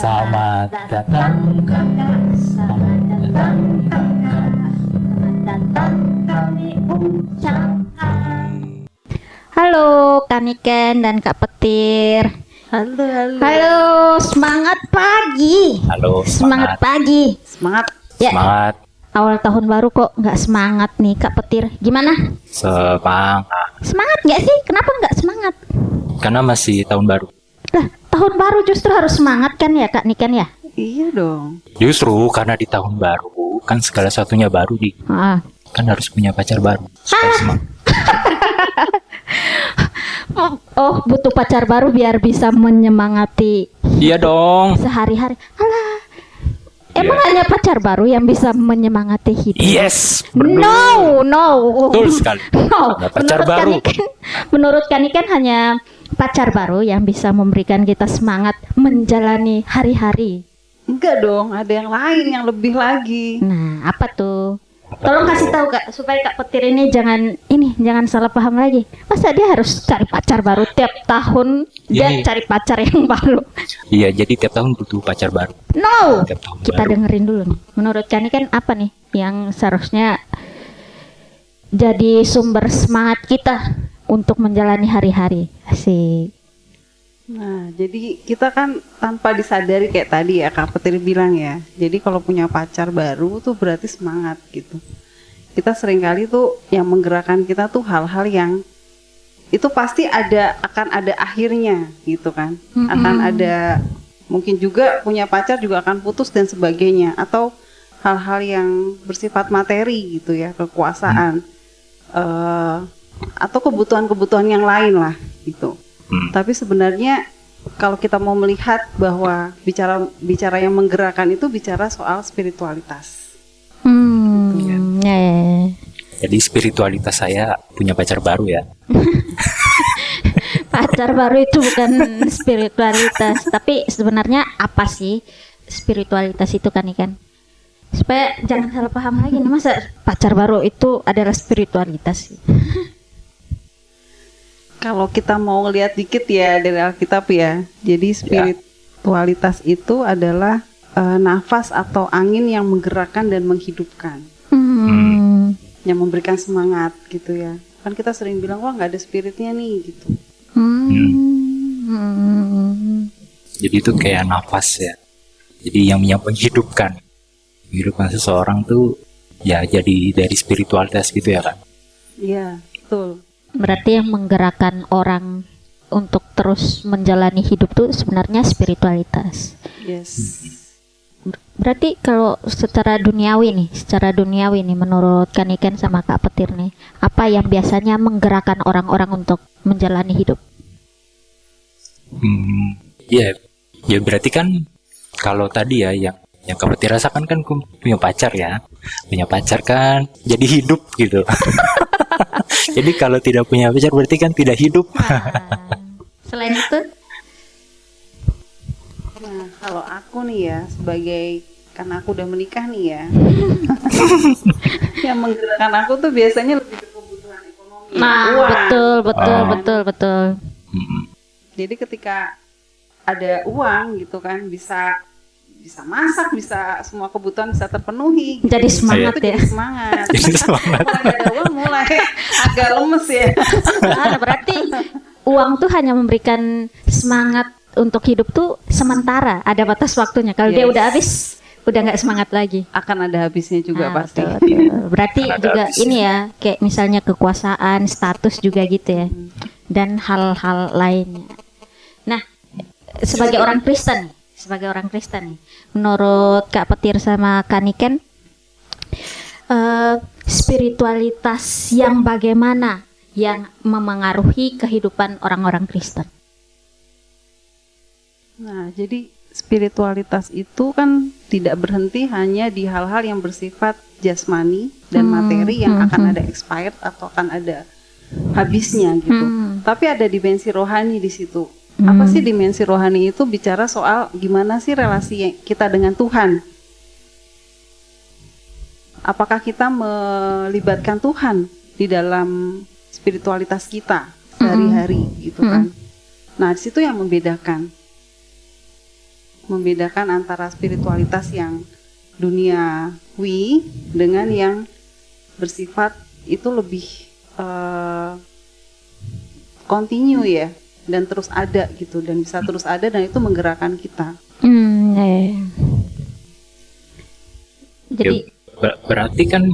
Selamat datang kakak, selamat datang kakak, selamat datang kami ucapkan. Halo Kak Niken dan Kak Petir. Halo. Halo, semangat pagi. Halo, Semangat pagi. Semangat. Ya, semangat, awal tahun baru kok nggak semangat nih Kak Petir. Gimana? semangat. Semangat nggak sih? Kenapa nggak semangat? Karena masih tahun baru. Lah, tahun baru justru harus semangat kan ya Kak Niken ya? Iya dong. Justru karena di tahun baru kan segala satunya baru Ah. kan harus punya pacar baru. Supaya semangat. Oh, butuh pacar baru biar bisa menyemangati Iya dong. sehari-hari. Alah, emang Iya. hanya pacar baru yang bisa menyemangati hidup? Yes. No. Betul sekali. No. Ada pacar baru. Menurut Kaniken hanya pacar baru yang bisa memberikan kita semangat menjalani hari-hari. Enggak dong, ada yang lain yang lebih lagi. Nah, apa tuh? Tolong kasih tahu Kak supaya Kak Petir ini jangan salah paham lagi. Masa dia harus cari pacar baru tiap tahun dia Ini- cari pacar yang baru? Iya, jadi tiap tahun butuh pacar baru. No. Tiap tahun Kita baru. dengerin dulu nih. Menurut Kaniken apa nih yang seharusnya jadi sumber semangat kita untuk menjalani hari-hari? Asik. Nah, jadi kita kan tanpa disadari kayak tadi ya Kak Petir bilang ya. Jadi kalau punya pacar baru tuh berarti semangat gitu. Kita seringkali tuh yang menggerakkan kita tuh hal-hal yang itu pasti akan ada akhirnya gitu kan. Akan ada mungkin juga punya pacar juga akan putus dan sebagainya, atau hal-hal yang bersifat materi gitu ya, kekuasaan atau kebutuhan-kebutuhan yang lain lah gitu. Tapi sebenarnya kalau kita mau melihat bahwa bicara yang menggerakkan itu bicara soal spiritualitas. Ya. Jadi spiritualitas saya punya pacar baru ya. Pacar baru itu bukan spiritualitas, tapi sebenarnya apa sih spiritualitas itu kan ikan? Supaya jangan salah paham lagi nih, masa pacar baru itu adalah spiritualitas? Kalau kita mau lihat dikit ya dari Alkitab ya, jadi spiritualitas itu adalah nafas atau angin yang menggerakkan dan menghidupkan, yang memberikan semangat gitu ya. Kan kita sering bilang wah nggak ada spiritnya nih gitu. Jadi itu kayak nafas ya. Jadi yang menghidupkan seseorang tuh ya jadi dari spiritualitas gitu ya kan. Iya betul. Berarti yang menggerakkan orang untuk terus menjalani hidup tuh sebenarnya spiritualitas. Yes. Berarti kalau secara duniawi nih menurut Kaniken sama Kak Petir nih, apa yang biasanya menggerakkan orang-orang untuk menjalani hidup? Ya berarti kan kalau tadi ya yang Kak Petir rasakan kan punya pacar ya. Punya pacar kan jadi hidup gitu. Jadi kalau tidak punya pacar berarti kan tidak hidup. Selain itu? Nah, kalau aku nih ya, karena aku udah menikah nih ya, yang menggerakkan aku tuh biasanya lebih ke kebutuhan ekonomi. Nah, Uang. betul. Jadi ketika ada uang gitu kan, bisa masak, bisa semua kebutuhan bisa terpenuhi. Jadi Gitu. semangat Itu ya. jadi semangat. Jadi semangat. Kalau nggak ada uang mulai agak lemes ya. Nah, berarti uang tuh hanya memberikan semangat untuk hidup tuh sementara, ada batas waktunya. Kalau dia Yes. udah habis, udah nggak semangat lagi. Akan ada habisnya juga Nah, pasti. betul. Berarti Akan ada juga habisnya. ini ya, kayak misalnya kekuasaan, status juga gitu ya, dan hal-hal lainnya. Nah, sebagai orang Kristen nih, menurut Kak Petir sama Kaniken, spiritualitas yang bagaimana yang memengaruhi kehidupan orang-orang Kristen? Nah, jadi spiritualitas itu kan tidak berhenti hanya di hal-hal yang bersifat jasmani dan materi yang akan ada expired atau akan ada habisnya gitu. Tapi ada dimensi rohani di situ. Apa sih dimensi rohani itu? Bicara soal gimana sih relasi kita dengan Tuhan. Apakah kita melibatkan Tuhan di dalam spiritualitas kita sehari-hari gitu kan. Nah, di situ yang membedakan. membedakan antara spiritualitas yang duniawi dengan yang bersifat itu lebih continue ya, dan terus ada gitu, dan bisa terus ada, dan itu menggerakkan kita. Jadi Berarti kan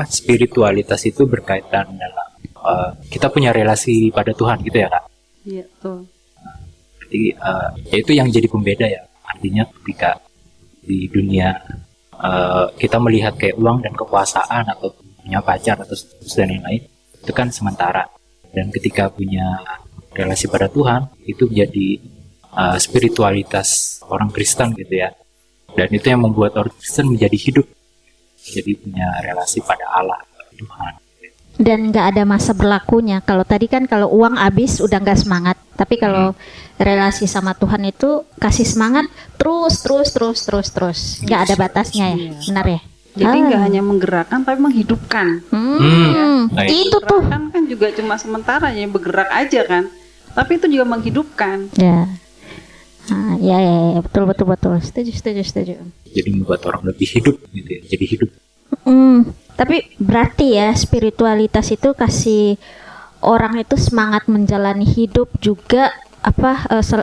spiritualitas itu berkaitan dalam kita punya relasi pada Tuhan gitu ya Kak. Iya, tuh. Jadi ya itu yang jadi pembeda ya. Artinya ketika di dunia kita melihat kayak uang dan kekuasaan atau punya pacar atau status dan lain-lain, itu kan sementara. Dan ketika punya relasi pada Tuhan, itu menjadi spiritualitas orang Kristen gitu ya. Dan itu yang membuat orang Kristen menjadi hidup, jadi punya relasi pada Allah, Tuhan. dan nggak ada masa berlakunya. Kalau tadi kan kalau uang habis udah nggak semangat, tapi kalau relasi sama Tuhan itu kasih semangat terus, nggak ada batasnya ya, benar ya? Jadi nggak hanya menggerakkan tapi menghidupkan. Itu tuh Kan juga cuma sementara ya, bergerak aja kan, tapi itu juga menghidupkan. ya. Ya, betul, setuju. Jadi membuat orang lebih hidup gitu ya, jadi hidup. Tapi berarti ya spiritualitas itu kasih orang itu semangat menjalani hidup juga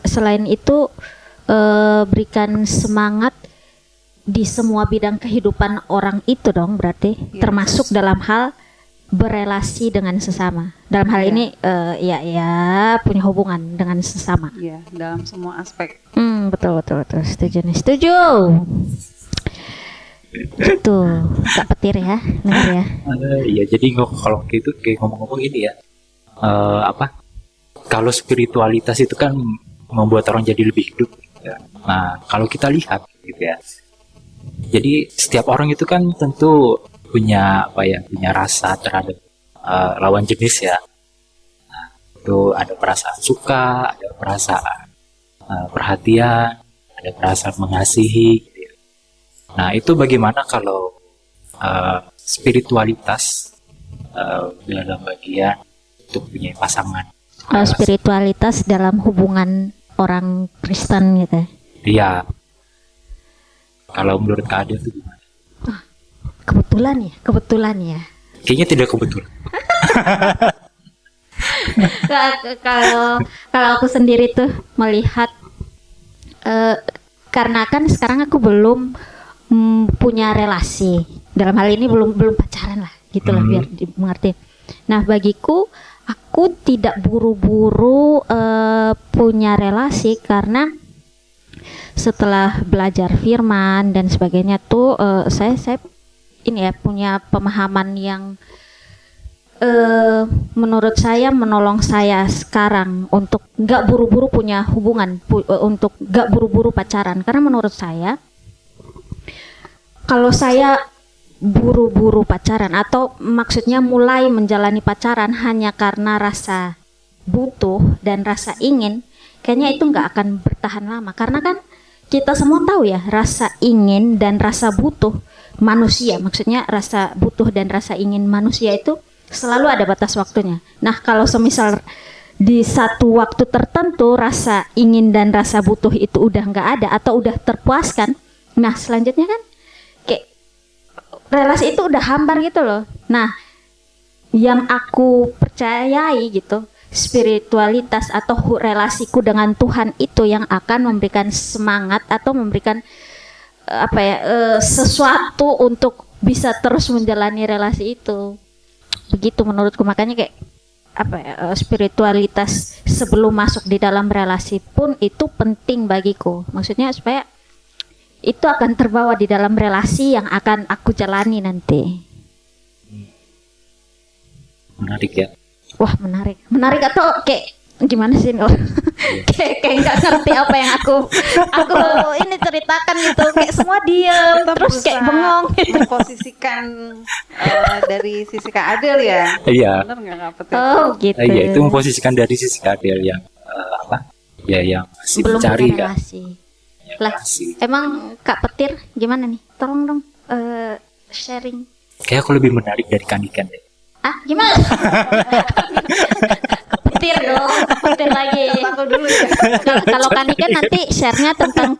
selain itu berikan semangat di semua bidang kehidupan orang itu dong, berarti termasuk dalam hal berelasi dengan sesama. Dalam hal ini punya hubungan dengan sesama. Iya, dalam semua aspek. Betul. Setuju. Tuh, Kak Petir ya, benar ya. Iya, jadi kalau gitu kayak ngomong-ngomong ini ya, kalau spiritualitas itu kan membuat orang jadi lebih hidup. Ya. Nah, kalau kita lihat gitu ya, jadi setiap orang itu kan tentu punya punya rasa terhadap lawan jenis ya. Nah, itu ada perasaan suka, ada perasaan perhatian, ada perasaan mengasihi. Gitu ya. Nah, itu bagaimana kalau spiritualitas dalam bagian untuk punya pasangan? Spiritualitas dalam hubungan orang Kristen gitu. Iya. Kalau menurut Kak Adel itu gimana? Kebetulan ya. Kayaknya tidak kebetulan. Kalau aku sendiri tuh melihat karena kan sekarang aku belum punya relasi, dalam hal ini belum pacaran lah gitulah, biar dimengerti. Nah, bagiku aku tidak buru-buru punya relasi, karena setelah belajar firman dan sebagainya tuh saya ini ya punya pemahaman yang menurut saya menolong saya sekarang untuk nggak buru-buru punya hubungan, untuk nggak buru-buru pacaran. Karena menurut saya kalau saya buru-buru pacaran, atau maksudnya mulai menjalani pacaran hanya karena rasa butuh dan rasa ingin, kayaknya itu nggak akan bertahan lama. Karena kan kita semua tahu ya, rasa ingin dan rasa butuh manusia, maksudnya rasa butuh dan rasa ingin manusia itu selalu ada batas waktunya. Nah, kalau semisal di satu waktu tertentu rasa ingin dan rasa butuh itu udah nggak ada atau udah terpuaskan, nah selanjutnya kan kayak relasi itu udah hambar gitu loh. Nah, yang aku percayai gitu, spiritualitas atau relasiku dengan Tuhan itu yang akan memberikan semangat atau memberikan sesuatu untuk bisa terus menjalani relasi itu. Begitu menurutku, makanya kayak spiritualitas sebelum masuk di dalam relasi pun itu penting bagiku. Maksudnya supaya itu akan terbawa di dalam relasi yang akan aku jalani nanti. Menarik ya. Wah, menarik atau kayak gimana sih Nol? kayak nggak ngerti apa yang aku ini ceritakan gitu, kayak semua diam terus kayak bengong gitu. Memposisikan dari sisi Kak Adel ya. Iya. Benar nggak Kak Petir? Oh gitu. Iya, itu memposisikan dari sisi Kak Adel yang yang masih belum mencari punya kan. relasi. Yang Lah, masih. emang Kak Petir gimana nih? Tolong dong sharing. Kayak aku lebih menarik dari Kandikan deh. Gimana? petir dong, petir lagi. Aku dulu ya. Kalau Kani kan nanti share-nya tentang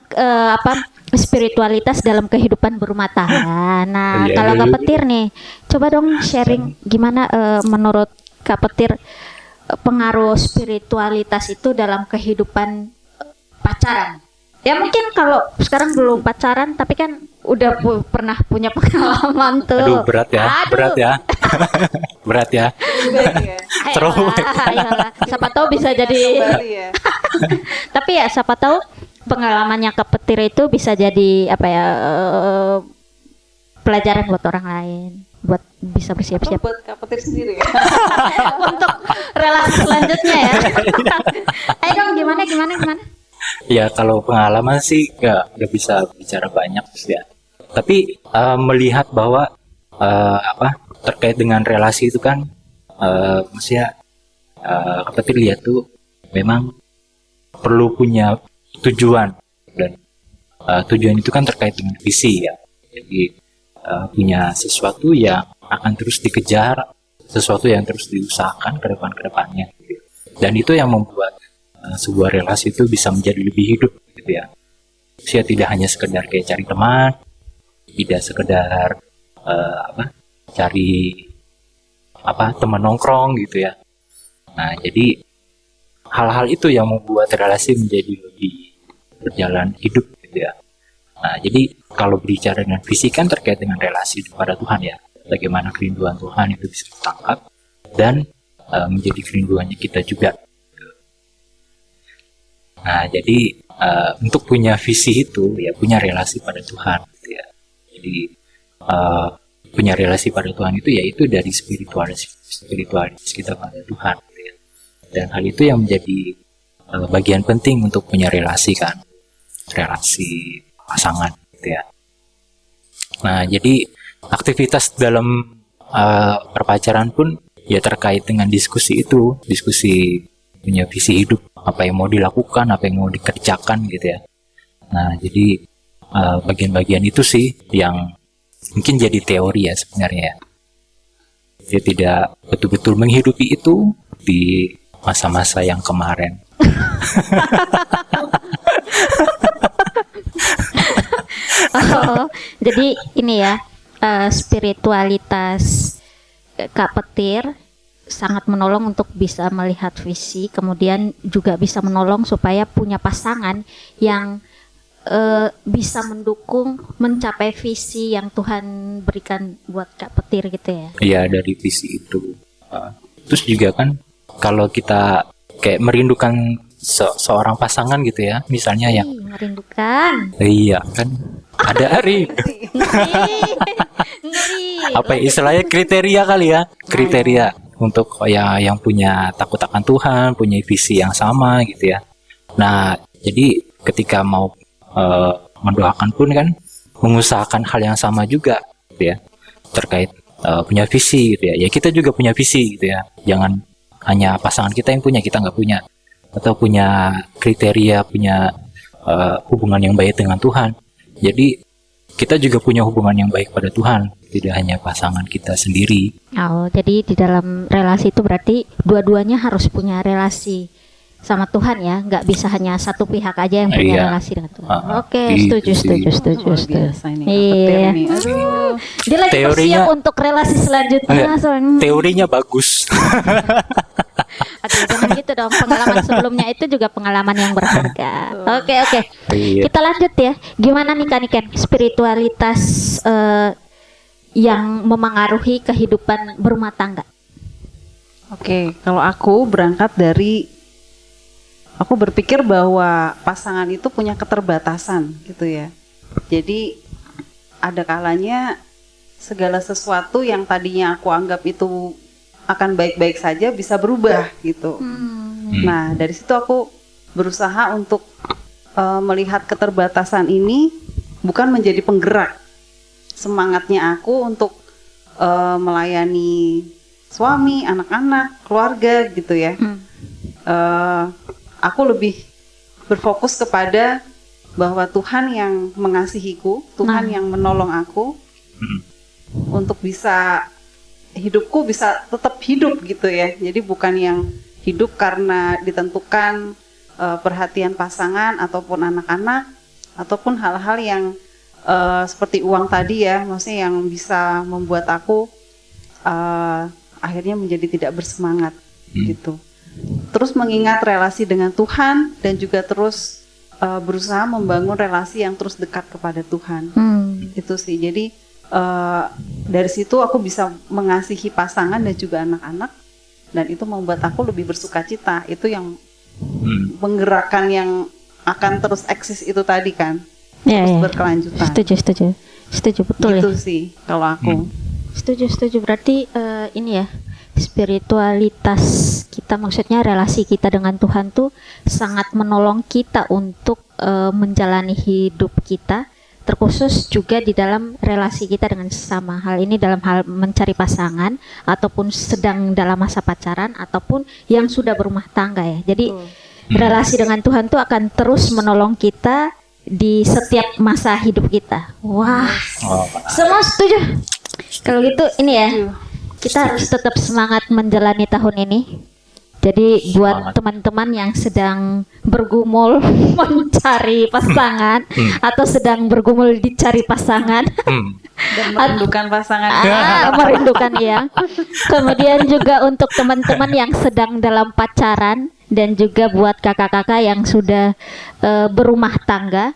spiritualitas dalam kehidupan berumah tangga. Nah, Iya, kalau iya. Kak Petir nih, coba dong sharing gimana menurut Kak Petir pengaruh spiritualitas itu dalam kehidupan pacaran. Ya mungkin kalau sekarang belum pacaran tapi kan udah pernah punya pengalaman tuh. Aduh, berat ya. Aduh. Berat ya. Berat ya. Baik ya. Terus. Ayolah, siapa tahu bisa jadi. Kembali ya. Tapi ya siapa tahu pengalamannya Kak Petir itu bisa jadi apa ya pelajaran buat orang lain, buat bisa bersiap-siap Buat Kak Petir sendiri ya. untuk relasi selanjutnya ya. Ayo dong gimana. Ya kalau pengalaman sih nggak bisa bicara banyak ya. Tapi melihat bahwa terkait dengan relasi itu kan maksudnya Petir lihat tuh memang perlu punya tujuan dan tujuan itu kan terkait dengan visi ya. Jadi punya sesuatu yang akan terus dikejar, sesuatu yang terus diusahakan ke depannya. Gitu. Dan itu yang membuat sebuah relasi itu bisa menjadi lebih hidup gitu ya. Saya tidak hanya sekedar kayak cari teman, tidak sekedar cari teman nongkrong gitu ya. Nah, jadi hal-hal itu yang membuat relasi menjadi lebih berjalan hidup gitu ya. Nah, jadi kalau berbicara dengan visi kan terkait dengan relasi kepada Tuhan ya. Bagaimana kerinduan Tuhan itu bisa ditangkap dan menjadi kerinduannya kita juga. Nah, jadi untuk punya visi itu ya punya relasi pada Tuhan gitu ya. Jadi punya relasi pada Tuhan itu yaitu dari spiritualis kita pada Tuhan gitu ya. Dan hal itu yang menjadi bagian penting untuk punya relasi kan. Relasi pasangan gitu ya. Nah, jadi aktivitas dalam perpacaran pun ya terkait dengan diskusi itu, diskusi punya visi hidup, apa yang mau dilakukan, apa yang mau dikerjakan gitu ya. Nah, jadi bagian-bagian itu sih yang mungkin jadi teori ya sebenarnya. Dia tidak betul-betul menghidupi itu di masa-masa yang kemarin. Oh, jadi ini ya spiritualitas Kak Petir sangat menolong untuk bisa melihat visi, kemudian juga bisa menolong supaya punya pasangan yang bisa mendukung mencapai visi yang Tuhan berikan buat Kak Petir gitu ya. Iya, dari visi itu. Terus juga kan kalau kita kayak merindukan seorang pasangan gitu ya, misalnya yang merindukan. iya kan ada hari Ngeri. apa ya, istilahnya kriteria kali ya, kriteria untuk ya yang punya takut akan Tuhan, punya visi yang sama gitu ya. Nah, jadi ketika mau mendoakan pun kan mengusahakan hal yang sama juga gitu ya, terkait punya visi gitu ya. Ya kita juga punya visi gitu ya. Jangan hanya pasangan kita yang punya, kita nggak punya, atau punya kriteria, punya hubungan yang baik dengan Tuhan. Jadi kita juga punya hubungan yang baik pada Tuhan, tidak hanya pasangan kita sendiri. Oh, jadi di dalam relasi itu berarti dua-duanya harus punya relasi sama Tuhan ya, nggak bisa hanya satu pihak aja yang punya Iya. relasi dengan Tuhan. Oke, Gitu setuju. Luar biasa ini Kak Iya. Petir nih. Aduh. Dia lagi Teorinya- bersiap untuk relasi selanjutnya. Enggak, soalnya. teorinya bagus. Aduh, jangan gitu dong. Pengalaman sebelumnya itu juga pengalaman yang berharga. Oke. Iya. Kita lanjut ya. Gimana nih Kaniken spiritualitas yang memengaruhi kehidupan berumah tangga? Oke, kalau aku berangkat dari aku berpikir bahwa pasangan itu punya keterbatasan gitu ya. Jadi ada kalanya segala sesuatu yang tadinya aku anggap itu akan baik-baik saja bisa berubah gitu. Nah, dari situ aku berusaha untuk melihat keterbatasan ini bukan menjadi penggerak semangatnya aku untuk melayani suami, anak-anak, keluarga gitu ya. Aku lebih berfokus kepada bahwa Tuhan yang mengasihiku, Tuhan yang menolong aku untuk bisa hidupku bisa tetap hidup gitu ya. Jadi bukan yang hidup karena ditentukan perhatian pasangan ataupun anak-anak ataupun hal-hal yang seperti uang tadi ya, maksudnya yang bisa membuat aku akhirnya menjadi tidak bersemangat gitu. Terus mengingat relasi dengan Tuhan dan juga terus berusaha membangun relasi yang terus dekat kepada Tuhan. Itu sih. Jadi dari situ aku bisa mengasihi pasangan dan juga anak-anak, dan itu membuat aku lebih bersukacita. Itu yang menggerakkan yang akan terus eksis itu tadi kan. Terus berkelanjutan. Setuju betul itu ya. sih kalau aku. Setuju. Berarti ini ya, spiritualitas kita, maksudnya relasi kita dengan Tuhan tuh sangat menolong kita untuk menjalani hidup kita, terkhusus juga di dalam relasi kita dengan sesama. Hal ini dalam hal mencari pasangan ataupun sedang dalam masa pacaran ataupun yang sudah berumah tangga ya. Jadi relasi dengan Tuhan tuh akan terus menolong kita di setiap masa hidup kita. Wah, semua setuju. Kalau gitu ini ya, kita harus tetap semangat menjalani tahun ini. Jadi buat teman-teman yang sedang bergumul mencari pasangan atau sedang bergumul dicari pasangan Dan merindukan pasangan. merindukan ya. Kemudian juga untuk teman-teman yang sedang dalam pacaran dan juga buat kakak-kakak yang sudah berumah tangga,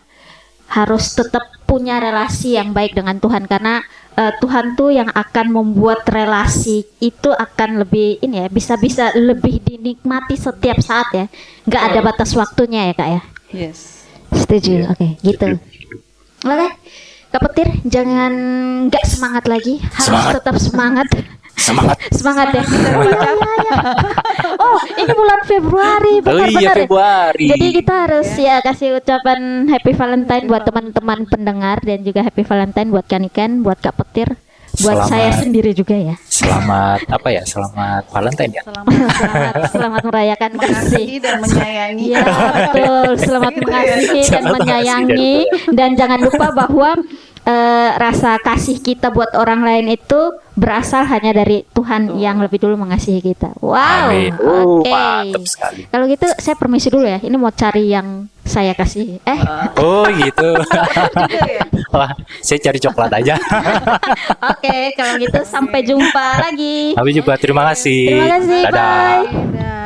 harus tetap punya relasi yang baik dengan Tuhan, karena Tuhan tuh yang akan membuat relasi itu akan lebih ini ya, bisa lebih dinikmati setiap saat ya, nggak ada batas waktunya ya Kak ya. Yes. Setuju. Oke, gitu. Oke, Kak Petir, jangan nggak semangat lagi, harus tetap semangat. Semangat ya. Oh, ini bulan Februari, benar-benar. iya, Februari. Jadi kita harus ya kasih ucapan Happy Valentine buat teman-teman pendengar, dan juga Happy Valentine buat Kaniken, buat Kak Petir, buat saya sendiri juga ya. Selamat Selamat Valentine ya. Selamat merayakan kasih Mengasihi dan menyayangi. ya, betul. Selamat mengasihi dan Selamat menyayangi, dan jangan lupa bahwa rasa kasih kita buat orang lain itu berasal hanya dari Tuhan yang lebih dulu mengasihi kita. Wow. Amin. Oke. Mantap sekali. Kalau gitu saya permisi dulu ya. Ini mau cari yang saya kasih. Oh gitu. Wah, saya cari coklat aja. Oke, kalau gitu sampai jumpa lagi. Habis jumpa. Terima kasih. Terima kasih. Dadah. Bye. Dadah.